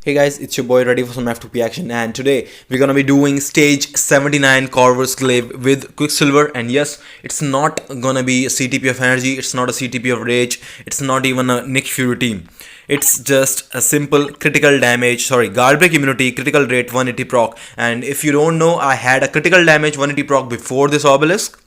Hey guys, it's your boy ready for some F2P action, and today we're gonna be doing stage 79 Corvus with Quicksilver. And yes, it's not gonna be a CTP of energy, it's not a CTP of rage, it's not even a Nick Fury team. It's just a simple critical damage, guard break immunity, critical rate 180 proc. And if you don't know, I had a critical damage 180 proc before this obelisk.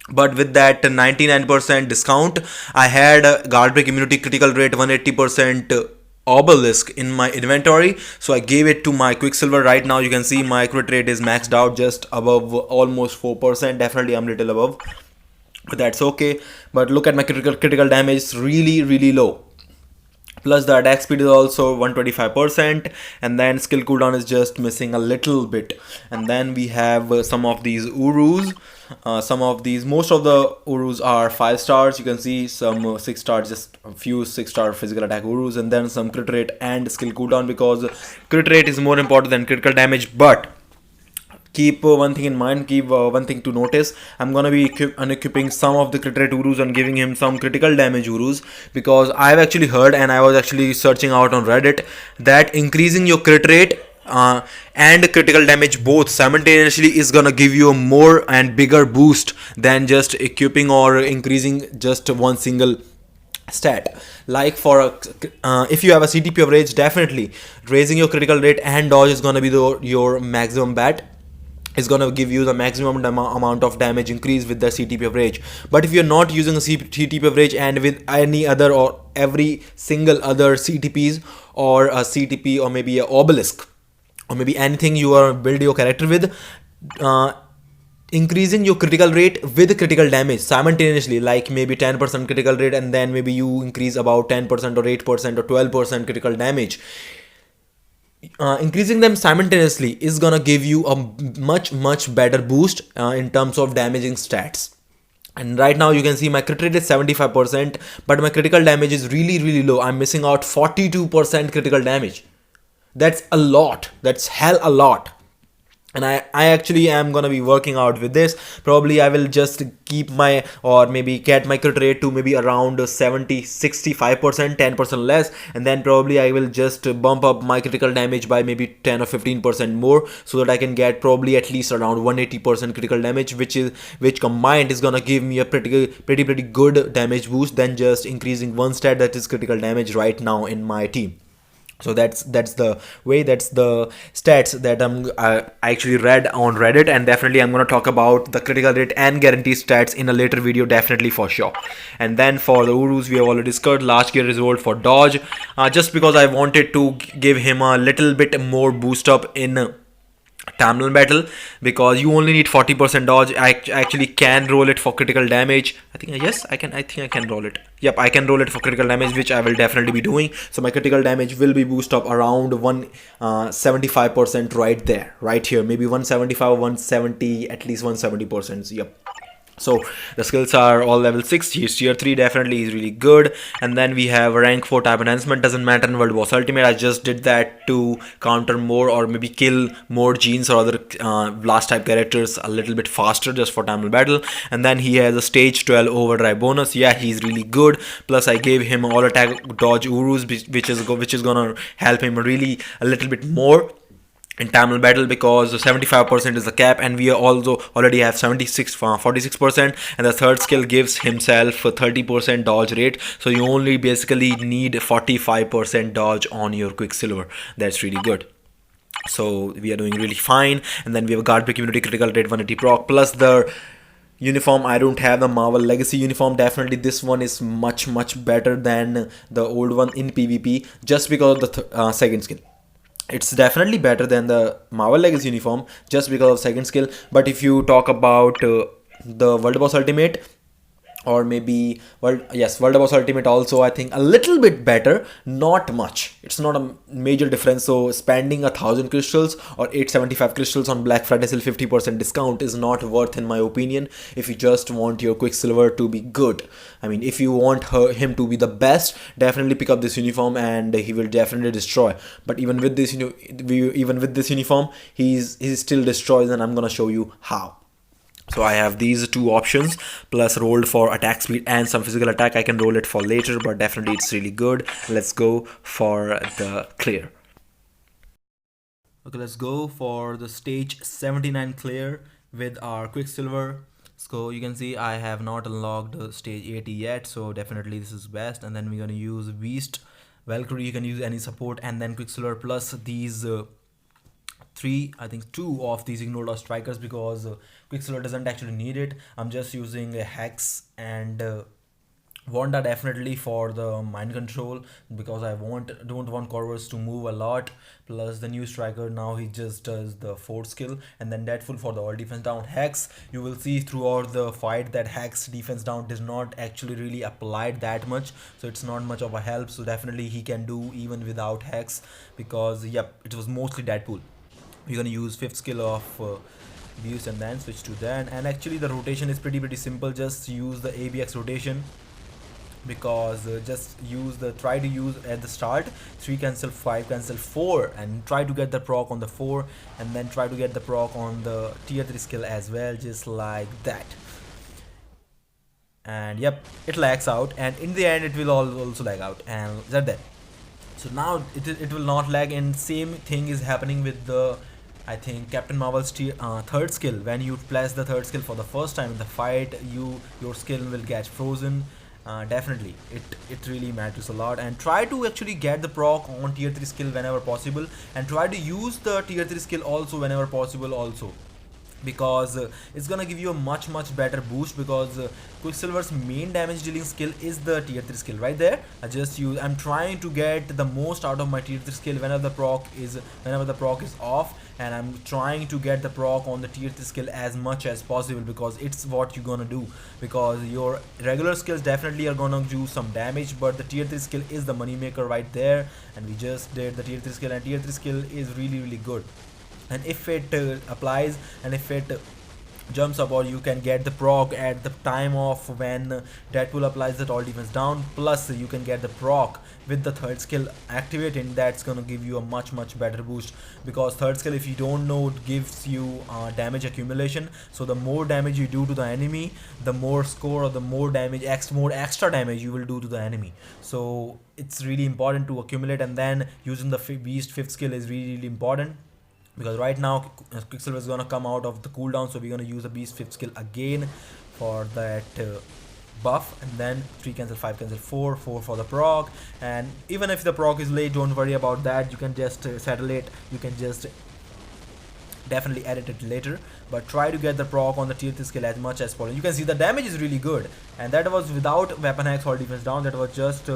But with that 99% discount, I had a guard break immunity critical rate 180% obelisk in my inventory, so I gave it to my Quicksilver. Right now you can see my crit rate is maxed out just above almost 4%. Definitely I'm little above, but that's okay. But look at my critical damage, it's really low. Plus the attack speed is also 125%, and then skill cooldown is just missing a little bit. And then we have some of these urus. Most of the urus are 5 stars. You can see some 6 stars, just a few 6-star physical attack urus, and then some crit rate and skill cooldown, because crit rate is more important than critical damage. But keep one thing in mind, keep one thing to notice. I'm gonna be unequipping some of the crit rate urus and giving him some critical damage urus, because I've actually heard, and I was actually searching out on Reddit, that increasing your crit rate and critical damage both simultaneously is gonna give you a more and bigger boost than just equipping or increasing just one single stat. Like for if you have a CTP of rage, definitely raising your critical rate and dodge is gonna be your maximum bet. Is gonna give you the maximum amount of damage increase with the CTP of rage. But if you're not using a CTP of rage, and with any other or every single other CTPs, or a CTP, or maybe a obelisk, or maybe anything you are build your character with, increasing your critical rate with critical damage simultaneously, like maybe 10% critical rate, and then maybe you increase about 10% or 8% or 12% critical damage. Increasing them simultaneously is gonna give you a much better boost in terms of damaging stats. And right now you can see my crit rate is 75%, but my critical damage is really low. I'm missing out 42% critical damage. That's a lot. That's hell a lot. And I actually am gonna be working out with this. Probably I will just keep my, or maybe get my crit rate to maybe around 65%, 10% less, and then probably I will just bump up my critical damage by maybe 10 or 15% more, so that I can get probably at least around 180% critical damage, which combined is gonna give me a pretty good damage boost than just increasing one stat, that is critical damage, right now in my team. So that's the way, that's the stats that I actually read on Reddit. And definitely I'm going to talk about the critical rate and guarantee stats in a later video, definitely, for sure. And then for the urus, we have already discussed large gear result for dodge, just because I wanted to give him a little bit more boost up in terminal battle, because you only need 40% dodge. I actually can roll it for critical damage. I think I can roll it. Yep, I can roll it for critical damage, which I will definitely be doing. So my critical damage will be boosted up around 175% right there, right here, maybe 175, 170, at least 170%. Yep. So the skills are all level 6. Tier 3 definitely is really good. And then we have rank 4 type enhancement. Doesn't matter in World Boss Ultimate. I just did that to counter more, or maybe kill more genes or other blast type characters a little bit faster, just for terminal battle. And then he has a stage 12 overdrive bonus. Yeah, he's really good. Plus I gave him all attack dodge urus, which is gonna help him really a little bit more in terminal battle, because 75% is the cap, and we also already have 46%. And the third skill gives himself a 30% dodge rate, so you only basically need 45% dodge on your Quicksilver. That's really good. So we are doing really fine. And then we have guard break immunity, critical rate 180 proc, plus the uniform. I don't have the Marvel Legacy uniform. Definitely this one is much better than the old one in PvP, just because of the second skill. It's definitely better than the Marvel Legacy uniform, just because of second skill. But if you talk about the World Boss Ultimate, or maybe World Boss Ultimate also, I think a little bit better, not much. It's not a major difference. So spending 1000 crystals or 875 crystals on Black Friday sale 50% discount is not worth, in my opinion, if you just want your Quicksilver to be good. I mean, if you want him to be the best, definitely pick up this uniform and he will definitely destroy. But even with this, uniform, he still destroys, and I'm gonna show you how. So I have these two options, plus rolled for attack speed and some physical attack. I can roll it for later, but definitely it's really good. Let's go for the clear. Okay, let's go for the stage 79 clear with our Quicksilver. So you can see I have not unlocked stage 80 yet, so definitely this is best. And then we're gonna use Beast, Valkyrie, you can use any support, and then Quicksilver plus these three, I think two of these ignored or strikers, because Quicksilver doesn't actually need it. I'm just using a Hex and Wanda definitely for the mind control, because I don't want Corvus to move a lot. Plus the new striker, now he just does the fourth skill, and then Deadpool for the all defense down. Hex, you will see throughout the fight that Hex defense down does not actually really applied that much, so it's not much of a help. So definitely he can do even without Hex, because yep, it was mostly Deadpool. We're gonna use fifth skill of Beast and then switch to that. And actually the rotation is pretty simple. Just use the ABX rotation, because just try to use at the start 3 cancel 5 cancel 4, and try to get the proc on the 4, and then try to get the proc on the tier 3 skill as well, just like that. And yep, it lags out, and in the end it will also lag out, and that's. So now it will not lag, and same thing is happening with the, I think, Captain Marvel's third skill. When you place the third skill for the first time in the fight, your skill will get frozen. Definitely it really matters a lot. And try to actually get the proc on tier 3 skill whenever possible, and try to use the tier 3 skill also whenever possible also, because it's gonna give you a much better boost, because Quicksilver's main damage dealing skill is the tier 3 skill right there. I'm trying to get the most out of my tier 3 skill whenever the proc is off, and I'm trying to get the proc on the tier 3 skill as much as possible, because it's what you're gonna do, because your regular skills definitely are gonna do some damage, but the tier 3 skill is the money maker right there. And we just did the tier 3 skill, and tier 3 skill is really good. And if it applies, and if it jumps up, or you can get the proc at the time of when Deadpool applies that all defense down, plus you can get the proc with the third skill activating, that's gonna give you a much better boost, because third skill, if you don't know, it gives you damage accumulation. So the more damage you do to the enemy, the more score, or the more damage, more extra damage you will do to the enemy. So it's really important to accumulate, and then using the Beast fifth skill is really important, because right now Quicksilver is gonna come out of the cooldown, so we're gonna use a Beast 5th skill again for that buff, and then 3 cancel 5 cancel 4 for the proc. And even if the proc is late, don't worry about that, you can just settle it, you can just definitely edit it later, but try to get the proc on the tier 3 skill as much as possible. You can see the damage is really good, and that was without weapon hacks or defense down, that was just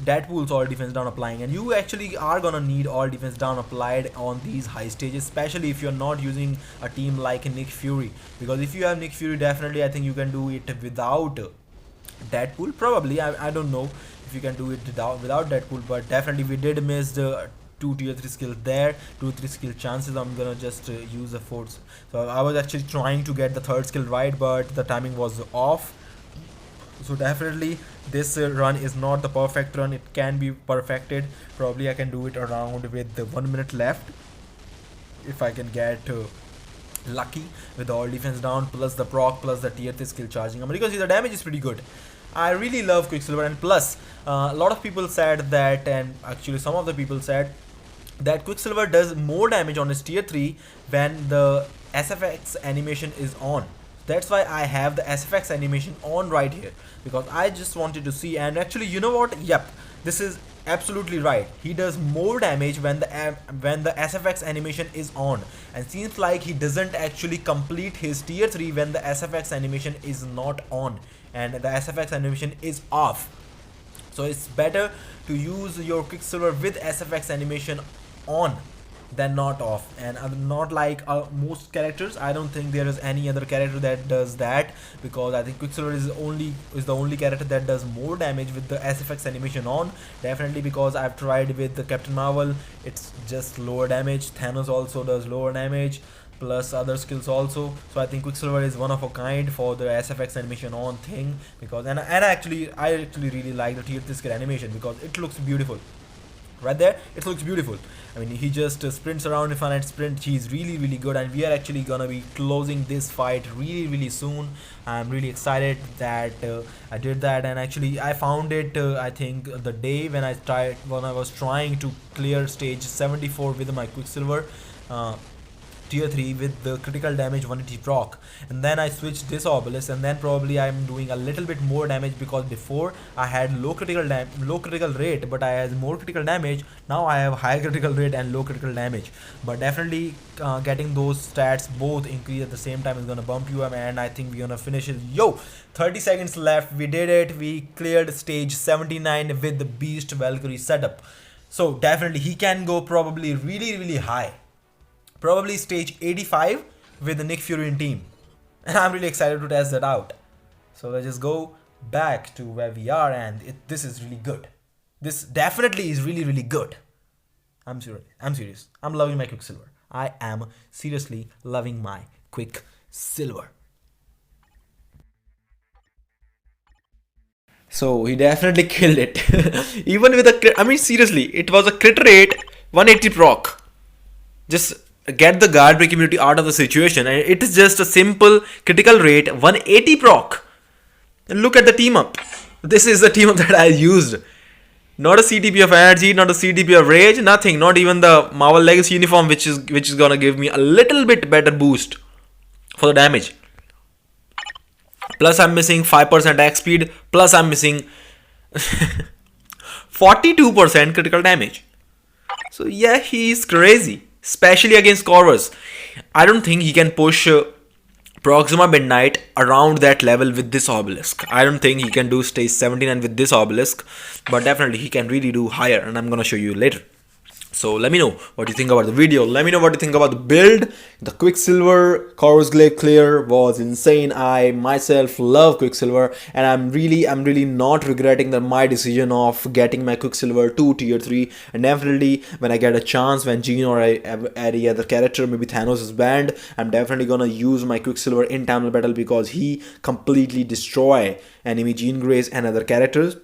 Deadpool's all defense down applying. And you actually are gonna need all defense down applied on these high stages, especially if you're not using a team like Nick Fury, because if you have Nick Fury, definitely I think you can do it without Deadpool. Probably, I don't know if you can do it without Deadpool, but definitely we did miss the 2 tier 3 skills there, 2-3 skill chances. I'm gonna just use the fourth. So I was actually trying to get the third skill right, but the timing was off. So definitely this run is not the perfect run, it can be perfected. Probably I can do it around with the 1 minute left, if I can get lucky with all defense down, plus the proc, plus the tier 3 skill charging. I mean, because the damage is pretty good. I really love Quicksilver, and plus a lot of people said that, and actually some of the people said that Quicksilver does more damage on his tier 3 when the SFX animation is on. That's why I have the SFX animation on right here, because I just wanted to see. And actually, you know what, yep, this is absolutely right, he does more damage when the SFX animation is on, and seems like he doesn't actually complete his tier 3 when the SFX animation is not on and the SFX animation is off. So it's better to use your Quicksilver with SFX animation on than not off. And not like most characters, I don't think there is any other character that does that, because I think Quicksilver is the only character that does more damage with the SFX animation on. Definitely, because I've tried with the Captain Marvel, it's just lower damage. Thanos also does lower damage, plus other skills also. So I think Quicksilver is one of a kind for the SFX animation on thing, because I actually really like the tier 3 skill animation, because it looks beautiful. Right there, it looks beautiful. I mean, he just sprints around infinite sprint. He's really good, and we are actually gonna be closing this fight really soon. I'm really excited that I did that, and actually I found it I think the day when I was trying to clear stage 74 with my Quicksilver. tier 3 with the critical damage 180 proc, and then I switched this obelisk, and then probably I'm doing a little bit more damage, because before I had low critical rate but I had more critical damage. Now I have high critical rate and low critical damage, but definitely getting those stats both increase at the same time is gonna bump you up, and I think we're gonna finish it. Yo, 30 seconds left. We did it. We cleared stage 79 with the beast Valkyrie setup. So definitely he can go probably really high, probably stage 85 with the Nick Fury team, and I'm really excited to test that out. So let's just go back to where we are, and this is really good. This definitely is really good. I'm serious. I'm loving my Quicksilver. I am seriously loving my Quicksilver. So he definitely killed it. Even with a crit, I mean seriously, it was a crit rate 180 proc. Just get the guard break immunity out of the situation, and it is just a simple critical rate 180 proc. And look at the team up. This is the team up that I used. Not a CTP of energy, not a CTP of rage, nothing. Not even the Marvel Legacy uniform, which is gonna give me a little bit better boost for the damage. Plus I'm missing 5% attack speed. Plus I'm missing 42% critical damage. So yeah, he's crazy, especially against Corvus. I don't think he can push Proxima Midnight around that level with this obelisk. I don't think he can do stage 79 with this obelisk, but definitely he can really do higher, and I'm gonna show you later. So let me know what you think about the video. Let me know what you think about the build. The Quicksilver Corvus Glaive Clear was insane. I myself love Quicksilver, and I'm really not regretting my decision of getting my Quicksilver to tier 3. And definitely when I get a chance, when Jean or any other character, maybe Thanos, is banned, I'm definitely gonna use my Quicksilver in Terminal Battle, because he completely destroy enemy Jean Greys and other characters.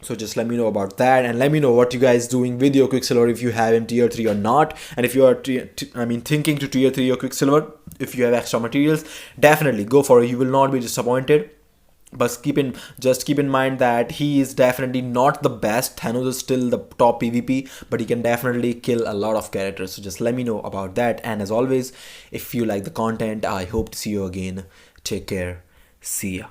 So just let me know about that, and let me know what you guys doing with your Quicksilver, if you have him tier 3 or not. And if you are thinking to tier 3 your Quicksilver, if you have extra materials, definitely go for it. You will not be disappointed. But just keep in mind that he is definitely not the best. Thanos is still the top PvP, but he can definitely kill a lot of characters. So just let me know about that. And as always, if you like the content, I hope to see you again. Take care. See ya.